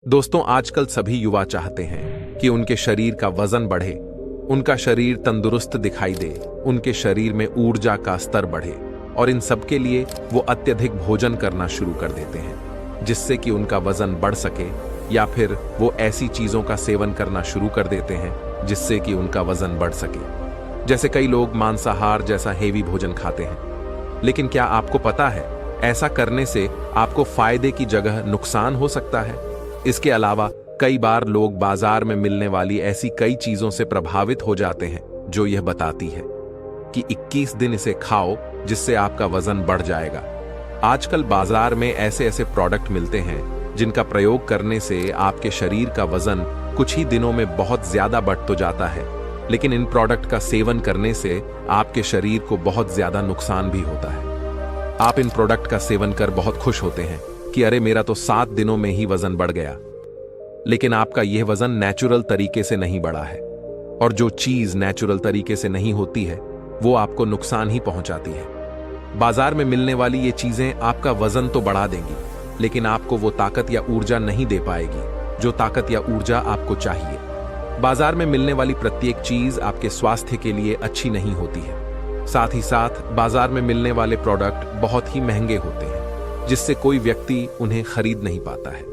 दोस्तों, आजकल सभी युवा चाहते हैं कि उनके शरीर का वजन बढ़े, उनका शरीर तंदुरुस्त दिखाई दे, उनके शरीर में ऊर्जा का स्तर बढ़े और इन सब के लिए वो अत्यधिक भोजन करना शुरू कर देते हैं जिससे कि उनका वजन बढ़ सके, या फिर वो ऐसी चीजों का सेवन करना शुरू कर देते हैं जिससे कि उनका वजन बढ़ सके। जैसे कई लोग मांसाहार जैसा हेवी भोजन खाते हैं। लेकिन क्या आपको पता है, ऐसा करने से आपको फायदे की जगह नुकसान हो सकता है। इसके अलावा कई बार लोग बाजार में मिलने वाली ऐसी कई चीजों से प्रभावित हो जाते हैं जो यह बताती है कि 21 दिन इसे खाओ जिससे आपका वजन बढ़ जाएगा। आजकल बाजार में ऐसे ऐसे प्रोडक्ट मिलते हैं जिनका प्रयोग करने से आपके शरीर का वजन कुछ ही दिनों में बहुत ज्यादा बढ़ तो जाता है, लेकिन इन प्रोडक्ट का सेवन करने से आपके शरीर को बहुत ज्यादा नुकसान भी होता है। आप इन प्रोडक्ट का सेवन कर बहुत खुश होते हैं कि अरे मेरा तो 7 दिनों में ही वजन बढ़ गया, लेकिन आपका यह वजन नेचुरल तरीके से नहीं बढ़ा है। और जो चीज नेचुरल तरीके से नहीं होती है वो आपको नुकसान ही पहुंचाती है। बाजार में मिलने वाली ये चीजें आपका वजन तो बढ़ा देंगी, लेकिन आपको वो ताकत या ऊर्जा नहीं दे पाएगी जो ताकत या ऊर्जा आपको चाहिए। बाजार में मिलने वाली प्रत्येक चीज आपके स्वास्थ्य के लिए अच्छी नहीं होती है। साथ ही साथ बाजार में मिलने वाले प्रोडक्ट बहुत ही महंगे होते हैं जिससे कोई व्यक्ति उन्हें खरीद नहीं पाता है।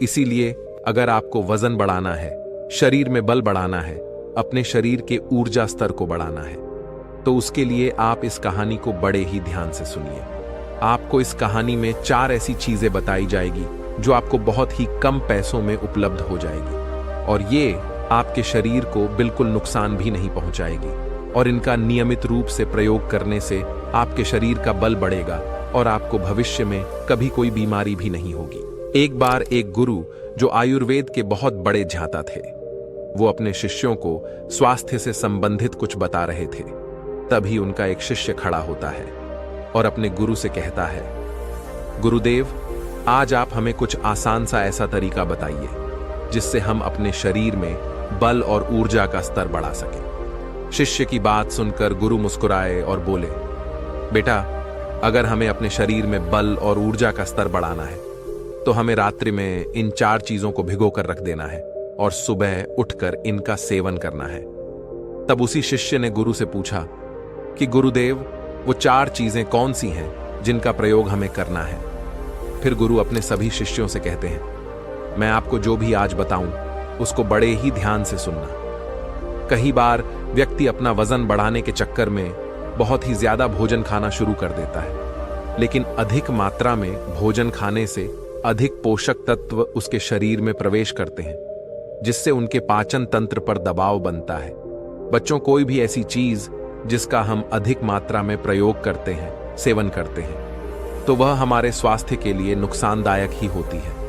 इसीलिए अगर आपको वजन बढ़ाना है, शरीर में बल बढ़ाना है, अपने शरीर के ऊर्जा स्तर को बढ़ाना है, तो उसके लिए आप इस कहानी को बड़े ही ध्यान से सुनिए। आपको इस कहानी में 4 ऐसी चीजें बताई जाएगी जो आपको बहुत ही कम पैसों में उपलब्ध हो जाएगी और ये आपके शरीर को बिल्कुल नुकसान भी नहीं पहुंचाएगी। और इनका नियमित रूप से प्रयोग करने से आपके शरीर का बल बढ़ेगा और आपको भविष्य में कभी कोई बीमारी भी नहीं होगी। एक बार एक गुरु जो आयुर्वेद के बहुत बड़े झांता थे, वो अपने शिष्यों को स्वास्थ्य से संबंधित कुछ बता रहे थे। तभी उनका एक शिष्य खड़ा होता है और अपने गुरु से कहता है, गुरुदेव, आज आप हमें कुछ आसान सा ऐसा तरीका बताइए जिससे हम अपने शरीर में बल और ऊर्जा का स्तर बढ़ा सकें। शिष्य की बात सुनकर गुरु मुस्कुराए और बोले, बेटा, अगर हमें अपने शरीर में बल और ऊर्जा का स्तर बढ़ाना है तो हमें रात्रि में इन 4 चीजों को भिगो कर रख देना है और सुबह उठकर इनका सेवन करना है। तब उसी शिष्य ने गुरु से पूछा कि गुरुदेव, वो 4 चीजें कौन सी हैं जिनका प्रयोग हमें करना है। फिर गुरु अपने सभी शिष्यों से कहते हैं, मैं आपको जो भी आज बताऊं उसको बड़े ही ध्यान से सुनना। कई बार व्यक्ति अपना वजन बढ़ाने के चक्कर में बहुत ही ज्यादा भोजन खाना शुरू कर देता है, लेकिन अधिक मात्रा में भोजन खाने से अधिक पोषक तत्व उसके शरीर में प्रवेश करते हैं जिससे उनके पाचन तंत्र पर दबाव बनता है। बच्चों, कोई भी ऐसी चीज जिसका हम अधिक मात्रा में प्रयोग करते हैं, सेवन करते हैं, तो वह हमारे स्वास्थ्य के लिए नुकसानदायक ही होती है।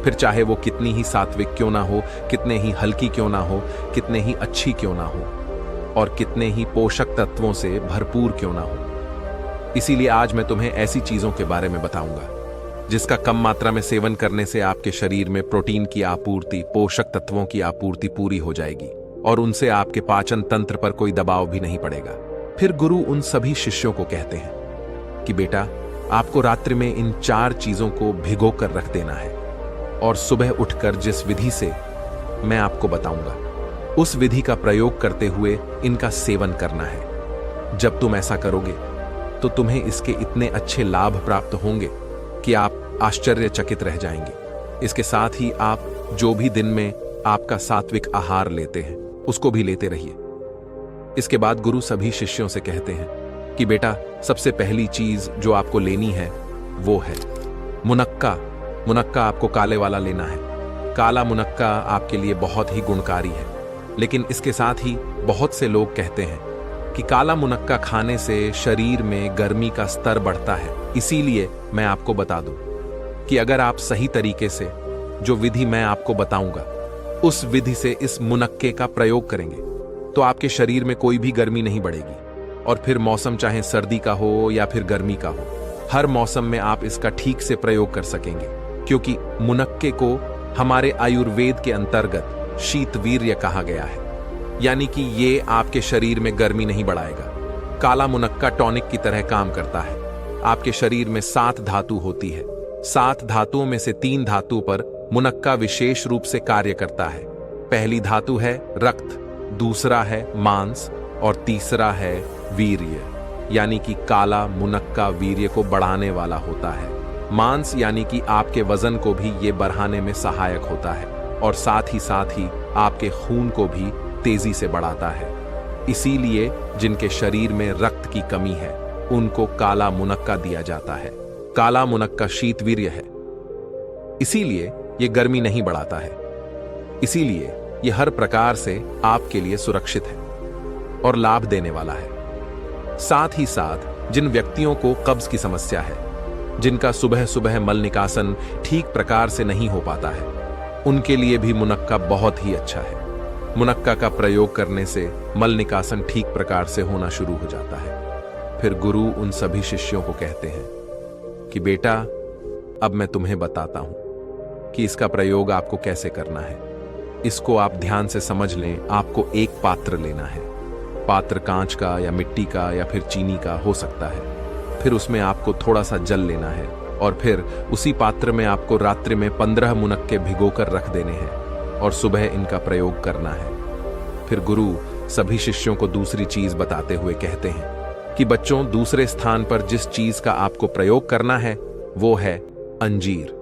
फिर चाहे वो कितनी ही सात्विक क्यों ना हो, कितने ही हल्की क्यों ना हो, कितने ही अच्छी क्यों ना हो और कितने ही पोषक तत्वों से भरपूर क्यों ना हो। इसीलिए आज मैं तुम्हें ऐसी चीजों के बारे में बताऊंगा जिसका कम मात्रा में सेवन करने से आपके शरीर में प्रोटीन की आपूर्ति, पोषक तत्वों की आपूर्ति पूरी हो जाएगी और उनसे आपके पाचन तंत्र पर कोई दबाव भी नहीं पड़ेगा। फिर गुरु उन सभी शिष्यों को कहते हैं कि बेटा, आपको रात्रि में इन 4 चीजों को भिगो कर रख देना है और सुबह उठकर जिस विधि से मैं आपको बताऊंगा उस विधि का प्रयोग करते हुए इनका सेवन करना है। जब तुम ऐसा करोगे तो तुम्हें इसके इतने अच्छे लाभ प्राप्त होंगे कि आप आश्चर्यचकित रह जाएंगे। इसके साथ ही आप जो भी दिन में आपका सात्विक आहार लेते हैं उसको भी लेते रहिए। इसके बाद गुरु सभी शिष्यों से कहते हैं कि बेटा, सबसे पहली चीज जो आपको लेनी है वो है मुनक्का। मुनक्का आपको काले वाला लेना है। काला मुनक्का आपके लिए बहुत ही गुणकारी है, लेकिन इसके साथ ही बहुत से लोग कहते हैं कि काला मुनक्का खाने से शरीर में गर्मी का स्तर बढ़ता है। इसीलिए मैं आपको बता दूं कि अगर आप सही तरीके से जो विधि मैं आपको बताऊंगा उस विधि से इस मुनक्के का प्रयोग करेंगे तो आपके शरीर में कोई भी गर्मी नहीं बढ़ेगी और फिर मौसम चाहे सर्दी का हो या फिर गर्मी का हो, हर मौसम में आप इसका ठीक से प्रयोग कर सकेंगे, क्योंकि मुनक्के को हमारे आयुर्वेद के अंतर्गत शीतवीर्य कहा गया है, यानी कि ये आपके शरीर में गर्मी नहीं बढ़ाएगा। काला मुनक्का टॉनिक की तरह काम करता है। आपके शरीर में 7 धातु होती है। 7 धातुओं में से 3 धातु पर मुनक्का विशेष रूप से कार्य करता है। पहली धातु है रक्त, दूसरा है मांस और तीसरा है वीर्य, यानी कि काला मुनक्का वीर्य को बढ़ाने वाला होता है। मांस यानी कि आपके वजन को भी ये बढ़ाने में सहायक होता है और साथ ही आपके खून को भी तेजी से बढ़ाता है। इसीलिए जिनके शरीर में रक्त की कमी है उनको काला मुनक्का दिया जाता है। काला मुनक्का शीतवीर्य है, इसीलिए ये गर्मी नहीं बढ़ाता है। इसीलिए ये हर प्रकार से आपके लिए सुरक्षित है और लाभ देने वाला है। साथ ही साथ जिन व्यक्तियों को कब्ज की समस्या है, जिनका सुबह सुबह मल निकासन ठीक प्रकार से नहीं हो पाता है, उनके लिए भी मुनक्का बहुत ही अच्छा है। मुनक्का का प्रयोग करने से मल निकासन ठीक प्रकार से होना शुरू हो जाता है। फिर गुरु उन सभी शिष्यों को कहते हैं कि बेटा, अब मैं तुम्हें बताता हूं कि इसका प्रयोग आपको कैसे करना है। इसको आप ध्यान से समझ लें। आपको एक पात्र लेना है। पात्र कांच का या मिट्टी का या फिर चीनी का हो सकता है। फिर उसमें आपको थोड़ा सा जल लेना है और फिर उसी पात्र में आपको रात्रि में 15 मुनक्के भिगोकर रख देने हैं और सुबह इनका प्रयोग करना है। फिर गुरु सभी शिष्यों को दूसरी चीज बताते हुए कहते हैं कि बच्चों, दूसरे स्थान पर जिस चीज का आपको प्रयोग करना है वो है अंजीर।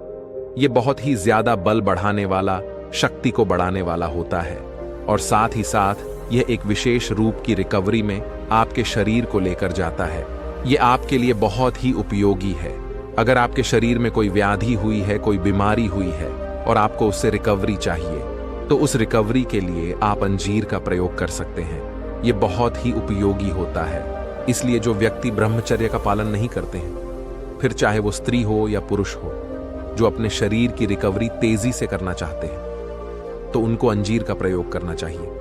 ये बहुत ही ज्यादा बल बढ़ाने वाला, शक्ति को बढ़ाने वाला होता है और साथ ही साथ यह एक विशेष रूप की रिकवरी में आपके शरीर को लेकर जाता है। ये आपके लिए बहुत ही उपयोगी है। अगर आपके शरीर में कोई व्याधि हुई है, कोई बीमारी हुई है और आपको उससे रिकवरी चाहिए, तो उस रिकवरी के लिए आप अंजीर का प्रयोग कर सकते हैं। ये बहुत ही उपयोगी होता है। इसलिए जो व्यक्ति ब्रह्मचर्य का पालन नहीं करते हैं, फिर चाहे वो स्त्री हो या पुरुष हो, जो अपने शरीर की रिकवरी तेजी से करना चाहते हैं, तो उनको अंजीर का प्रयोग करना चाहिए।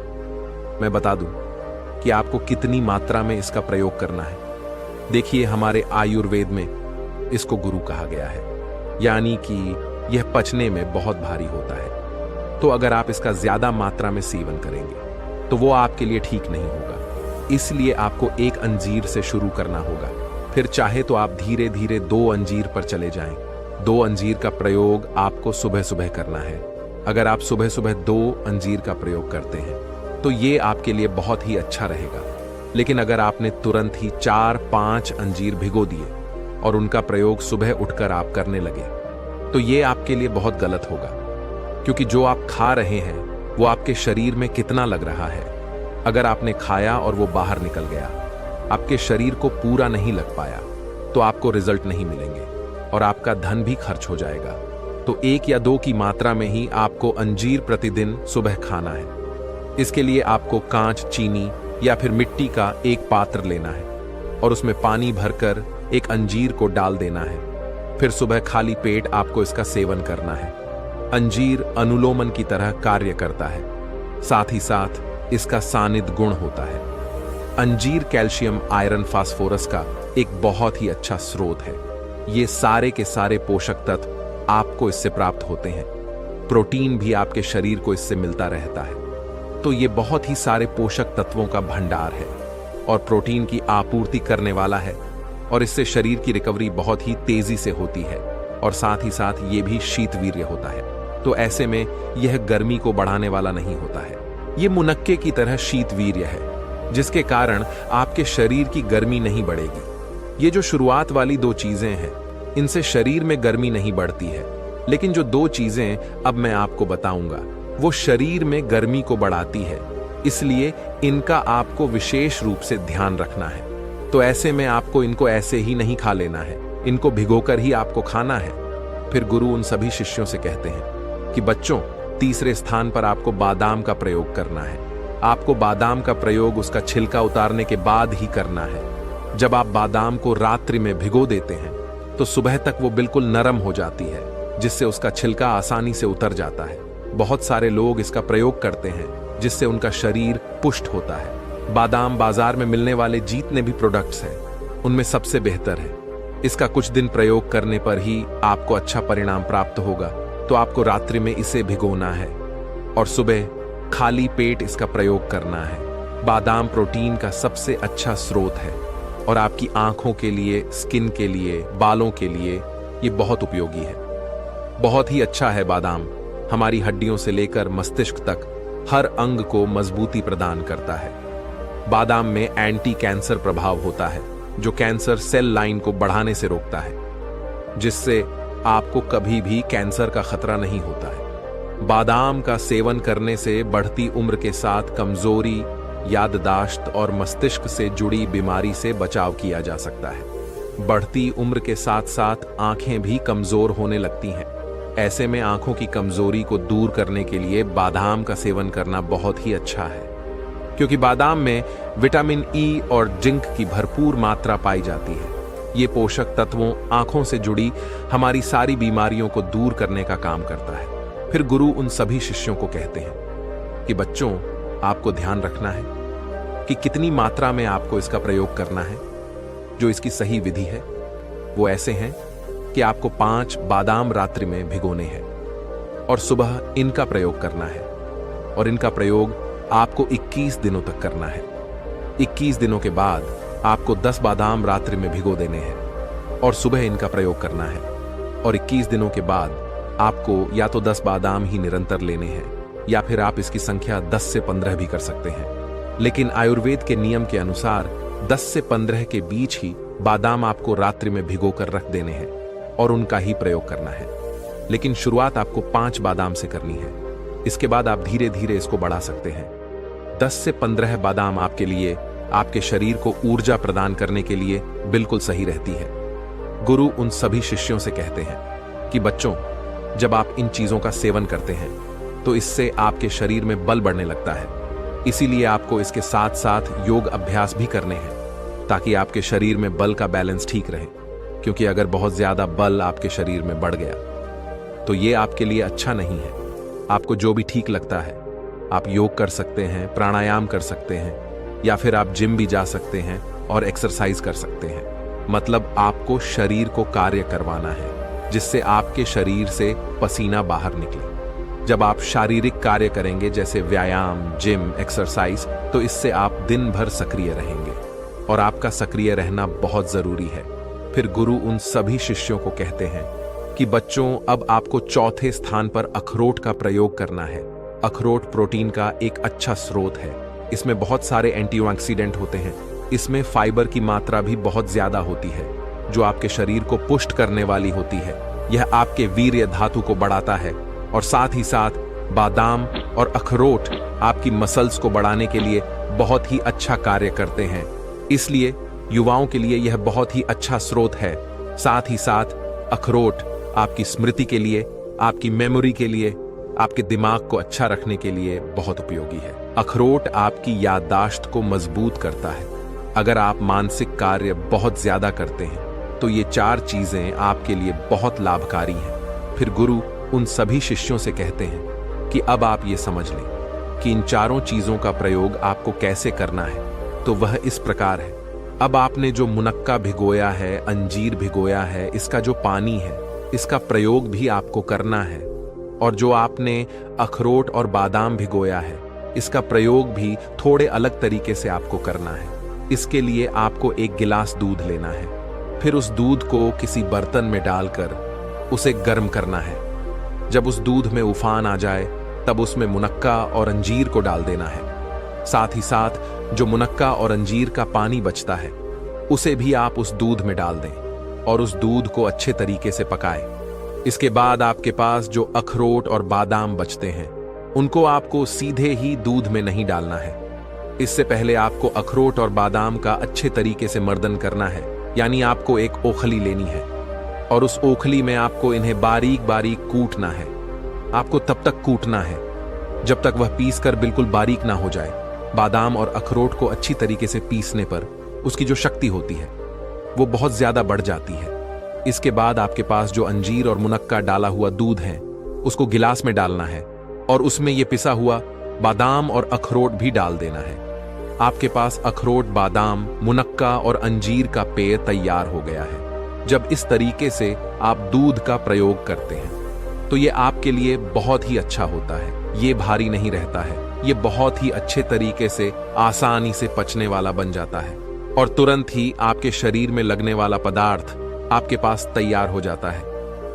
मैं बता दूं कि आपको कितनी मात्रा में इसका प्रयोग करना है। देखिए, हमारे आयुर्वेद में इसको गुरु कहा गया है, यानी कि यह पचने में बहुत भारी होता है। तो अगर आप इसका ज्यादा मात्रा में सेवन करेंगे तो वो आपके लिए ठीक नहीं होगा। इसलिए आपको एक अंजीर से शुरू करना होगा। फिर चाहे तो आप धीरे धीरे 2 अंजीर पर चले जाएं। 2 अंजीर का प्रयोग आपको सुबह सुबह करना है। अगर आप सुबह सुबह 2 अंजीर का प्रयोग करते हैं तो ये आपके लिए बहुत ही अच्छा रहेगा। लेकिन अगर आपने तुरंत ही 4-5 अंजीर भिगो दिए और उनका प्रयोग सुबह उठकर आप करने लगे, तो ये आपके लिए बहुत गलत होगा, क्योंकि जो आप खा रहे हैं वो आपके शरीर में कितना लग रहा है। अगर आपने खाया और वो बाहर निकल गया, आपके शरीर को पूरा नहीं लग पाया, तो आपको रिजल्ट नहीं मिलेंगे और आपका धन भी खर्च हो जाएगा। तो 1 या 2 की मात्रा में ही आपको अंजीर प्रतिदिन सुबह खाना है। इसके लिए आपको कांच, चीनी या फिर मिट्टी का एक पात्र लेना है और उसमें पानी भरकर एक अंजीर को डाल देना है। फिर सुबह खाली पेट आपको इसका सेवन करना है। अंजीर अनुलोमन की तरह कार्य करता है। साथ ही साथ इसका सानिध्य गुण होता है। अंजीर कैल्शियम, आयरन, फास्फोरस का एक बहुत ही अच्छा स्रोत है। ये सारे के सारे पोषक तत्व आपको इससे प्राप्त होते हैं। प्रोटीन भी आपके शरीर को इससे मिलता रहता है। तो ये बहुत ही सारे पोषक तत्वों का भंडार है और प्रोटीन की आपूर्ति करने वाला है और इससे शरीर की रिकवरी बहुत ही तेजी से होती है और साथ ही साथ ये भी शीतवीर्य होता है। तो ऐसे में यह गर्मी को बढ़ाने वाला नहीं होता है। ये मुनक्के की तरह शीतवीर्य है, जिसके कारण आपके शरीर की गर्मी नहीं बढ़ेगी। ये जो शुरुआत वाली 2 चीजें हैं, इनसे शरीर में गर्मी नहीं बढ़ती है, लेकिन जो 2 चीजें अब मैं आपको बताऊंगा वो शरीर में गर्मी को बढ़ाती है। इसलिए इनका आपको विशेष रूप से ध्यान रखना है। तो ऐसे में आपको इनको ऐसे ही नहीं खा लेना है, इनको भिगोकर ही आपको खाना है। फिर गुरु उन सभी शिष्यों से कहते हैं कि बच्चों, तीसरे स्थान पर आपको बादाम का प्रयोग करना है। आपको बादाम का प्रयोग उसका छिलका उतारने के बाद ही करना है। जब आप बादाम को रात्रि में भिगो देते हैं तो सुबह तक वो बिल्कुल नरम हो जाती है, जिससे उसका छिलका आसानी से उतर जाता है। बहुत सारे लोग इसका प्रयोग करते हैं, जिससे उनका शरीर पुष्ट होता है। बादाम बाजार में मिलने वाले जितने भी प्रोडक्ट्स हैं, उनमें सबसे बेहतर है। इसका कुछ दिन प्रयोग करने पर ही आपको अच्छा परिणाम प्राप्त होगा। तो आपको रात्रि में इसे भिगोना है और सुबह खाली पेट इसका प्रयोग करना है। बादाम प्रोटीन का सबसे अच्छा स्रोत है और आपकी आंखों के लिए, स्किन के लिए, बालों के लिए ये बहुत उपयोगी है। बहुत ही अच्छा है बादाम। हमारी हड्डियों से लेकर मस्तिष्क तक हर अंग को मजबूती प्रदान करता है। बादाम में एंटी कैंसर प्रभाव होता है, जो कैंसर सेल लाइन को बढ़ाने से रोकता है, जिससे आपको कभी भी कैंसर का खतरा नहीं होता है। बादाम का सेवन करने से बढ़ती उम्र के साथ कमजोरी, याददाश्त और मस्तिष्क से जुड़ी बीमारी से बचाव किया जा सकता है। बढ़ती उम्र के साथ साथ आंखें भी कमजोर होने लगती हैं। ऐसे में आंखों की कमजोरी को दूर करने के लिए बादाम का सेवन करना बहुत ही अच्छा है, क्योंकि बादाम में विटामिन ई और जिंक की भरपूर मात्रा पाई जाती है। ये पोषक तत्वों आंखों से जुड़ी हमारी सारी बीमारियों को दूर करने का काम करता है। फिर गुरु उन सभी शिष्यों को कहते हैं कि बच्चों, आपको ध्यान रखना है कि कितनी मात्रा में आपको इसका प्रयोग करना है। जो इसकी सही विधि है वो ऐसे हैं कि आपको 5 बादाम रात्रि में भिगोने हैं और सुबह इनका प्रयोग करना है, और इनका प्रयोग आपको 21 दिनों तक करना है। 21 दिनों के बाद आपको 10 बादाम रात्रि में भिगो देने हैं और सुबह इनका प्रयोग करना है, और 21 दिनों के बाद आपको या तो 10 बादाम ही निरंतर लेने हैं, या फिर आप इसकी संख्या 10 से 15 भी कर सकते हैं। लेकिन आयुर्वेद के नियम के अनुसार 10 से 15 के बीच ही बादाम आपको रात्रि में भिगो कर रख देने हैं और उनका ही प्रयोग करना है। लेकिन शुरुआत आपको 5 बादाम से करनी है। इसके बाद आप धीरे धीरे इसको बढ़ा सकते हैं। 10 से 15 बादाम आपके लिए, आपके शरीर को ऊर्जा प्रदान करने के लिए बिल्कुल सही रहती है। गुरु उन सभी शिष्यों से कहते हैं कि बच्चों, जब आप इन चीजों का सेवन करते हैं तो इससे आपके शरीर में बल बढ़ने लगता है। इसीलिए आपको इसके साथ साथ योग अभ्यास भी करने हैं, ताकि आपके शरीर में बल का बैलेंस ठीक रहे। क्योंकि अगर बहुत ज्यादा बल आपके शरीर में बढ़ गया तो ये आपके लिए अच्छा नहीं है। आपको जो भी ठीक लगता है, आप योग कर सकते हैं, प्राणायाम कर सकते हैं, या फिर आप जिम भी जा सकते हैं और एक्सरसाइज कर सकते हैं। मतलब आपको शरीर को कार्य करवाना है, जिससे आपके शरीर से पसीना बाहर निकले। जब आप शारीरिक कार्य करेंगे, जैसे व्यायाम, जिम, एक्सरसाइज, तो इससे आप दिन भर सक्रिय रहेंगे, और आपका सक्रिय रहना बहुत जरूरी है। फिर गुरु उन सभी शिष्यों को कहते हैं कि बच्चों, अब आपको चौथे स्थान पर अखरोट का प्रयोग करना है। अखरोट प्रोटीन का एक अच्छा स्रोत है। इसमें बहुत सारे एंटीऑक्सीडेंट होते हैं। इसमें फाइबर की मात्रा भी बहुत ज्यादा होती है, जो आपके शरीर को पुष्ट करने वाली होती है। यह आपके वीर्य धातु को बढ़ाता है, और साथ ही साथ बादाम और अखरोट आपकी मसल्स को बढ़ाने के लिए बहुत ही अच्छा कार्य करते हैं। इसलिए युवाओं के लिए यह बहुत ही अच्छा स्रोत है। साथ ही साथ अखरोट आपकी स्मृति के लिए, आपकी मेमोरी के लिए, आपके दिमाग को अच्छा रखने के लिए बहुत उपयोगी है। अखरोट आपकी याददाश्त को मजबूत करता है। अगर आप मानसिक कार्य बहुत ज्यादा करते हैं तो ये 4 चीजें आपके लिए बहुत लाभकारी हैं। फिर गुरु उन सभी शिष्यों से कहते हैं कि अब आप ये समझ लें कि इन 4 चीजों का प्रयोग आपको कैसे करना है। तो वह इस प्रकार है। अब आपने जो मुनक्का भिगोया है, अंजीर भिगोया है, इसका जो पानी है, इसका प्रयोग भी आपको करना है। और जो आपने अखरोट और बादाम भिगोया है, इसका प्रयोग भी थोड़े अलग तरीके से आपको करना है। इसके लिए आपको 1 गिलास दूध लेना है। फिर उस दूध को किसी बर्तन में डालकर उसे गर्म करना है। जब उस दूध में उफान आ जाए, तब उसमें मुनक्का और अंजीर को डाल देना है। साथ ही साथ जो मुनक्का और अंजीर का पानी बचता है, उसे भी आप उस दूध में डाल दें और उस दूध को अच्छे तरीके से पकाएं। इसके बाद आपके पास जो अखरोट और बादाम बचते हैं, उनको आपको सीधे ही दूध में नहीं डालना है। इससे पहले आपको अखरोट और बादाम का अच्छे तरीके से मर्दन करना है। यानी आपको एक ओखली लेनी है और उस ओखली में आपको इन्हें बारीक बारीक कूटना है। आपको तब तक कूटना है जब तक वह पीस कर बिल्कुल बारीक ना हो जाए। बादाम और अखरोट को अच्छी तरीके से पीसने पर उसकी जो शक्ति होती है वो बहुत ज्यादा बढ़ जाती है। इसके बाद आपके पास जो अंजीर और मुनक्का डाला हुआ दूध है, उसको गिलास में डालना है और उसमें ये पिसा हुआ बादाम और अखरोट भी डाल देना है। आपके पास अखरोट, बादाम, मुनक्का और अंजीर का पेय तैयार हो गया है। जब इस तरीके से आप दूध का प्रयोग करते हैं तो ये आपके लिए बहुत ही अच्छा होता है। ये भारी नहीं रहता है। ये बहुत ही अच्छे तरीके से आसानी से पचने वाला बन जाता है और तुरंत ही आपके शरीर में लगने वाला पदार्थ आपके पास तैयार हो जाता है।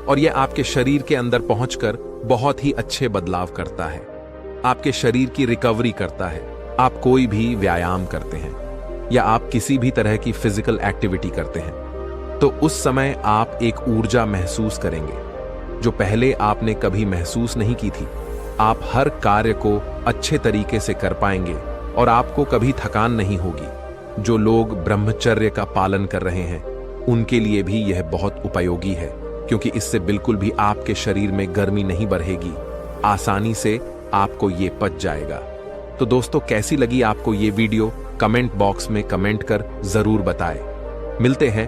और यह आपके शरीर के अंदर पहुंचकर बहुत ही अच्छे बदलाव करता है। आपके शरीर की रिकवरी करता है। आप कोई भी व्यायाम करते हैं या आप किसी भी तरह की फिजिकल एक्टिविटी करते हैं तो उस समय आप एक ऊर्जा महसूस करेंगे जो पहले आपने कभी महसूस नहीं की थी। आप हर कार्य को अच्छे तरीके से कर पाएंगे और आपको कभी थकान नहीं होगी। जो लोग ब्रह्मचर्य का पालन कर रहे हैं उनके लिए भी यह बहुत उपयोगी है, क्योंकि इससे बिल्कुल भी आपके शरीर में गर्मी नहीं बढ़ेगी। आसानी से आपको ये पच जाएगा। तो दोस्तों, कैसी लगी आपको ये वीडियो? कमेंट बॉक्स में कमेंट कर जरूर बताएं। मिलते हैं